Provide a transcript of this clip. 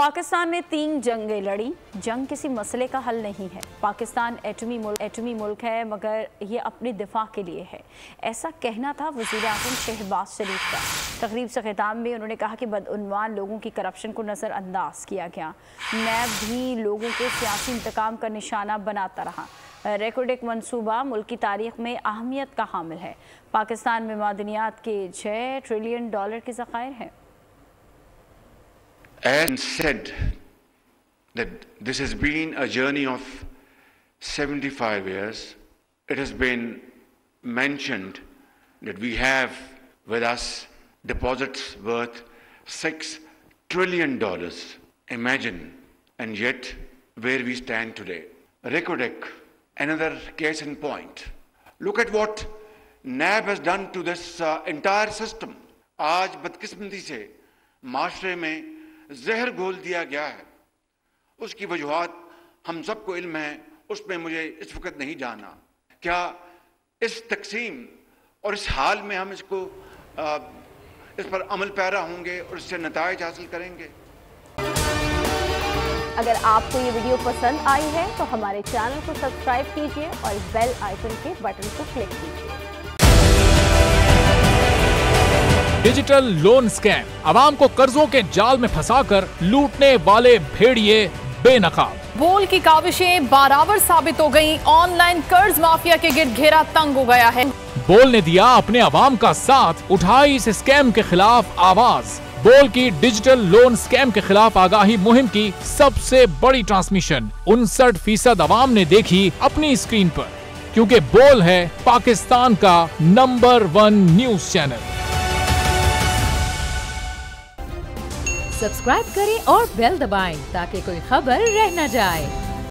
पाकिस्तान ने 3 जंगें लड़ी। जंग किसी मसले का हल नहीं है। पाकिस्तान एटमी मुल्क है, मगर ये अपने दिफा के लिए है। ऐसा कहना था वज़ीर आज़म शहबाज शरीफ का। तकरीब से खिताब में उन्होंने कहा कि बदउनवान लोगों की करप्शन को नज़रअंदाज किया गया। नैब भी लोगों को सियासी इंतकाम का निशाना बनाता रहा। रेकोडेक मंसूबा मुल्क की तारीख में अहमियत का हामिल है। पाकिस्तान में मादनियात के $6 ट्रिलियन के ज़खायर हैं। And said that this has been a journey of 75 years. It has been mentioned that we have with us deposits worth $6 trillion. Imagine, and yet where we stand today. Recordec, another case in point. Look at what NAB has done to this entire system. आज बदकिस्मती से माशरे में जहर घोल दिया गया है। उसकी वजूहात हम सबको इल्म है, उसमें मुझे इस वक्त नहीं जाना। क्या इस तकसीम और इस हाल में हम इस पर अमल पैरा होंगे और इससे नताइज हासिल करेंगे? अगर आपको ये वीडियो पसंद आई है तो हमारे चैनल को सब्सक्राइब कीजिए और बेल आइकन के बटन को क्लिक कीजिए। डिजिटल लोन स्कैम, आवाम को कर्जों के जाल में फंसाकर लूटने वाले भेड़िए बेनकाब। बोल की काविशें बारावर साबित हो गईं। ऑनलाइन कर्ज माफिया के गिर्द घेरा तंग हो गया है। बोल ने दिया अपने आवाम का साथ, उठाई इस स्कैम के खिलाफ आवाज। बोल की डिजिटल लोन स्कैम के खिलाफ आगाही मुहिम की सबसे बड़ी ट्रांसमिशन 59% आवाम ने देखी अपनी स्क्रीन पर, क्योंकि बोल है पाकिस्तान का नंबर 1 न्यूज चैनल। सब्सक्राइब करें और बेल दबाएं ताकि कोई खबर रह न जाए।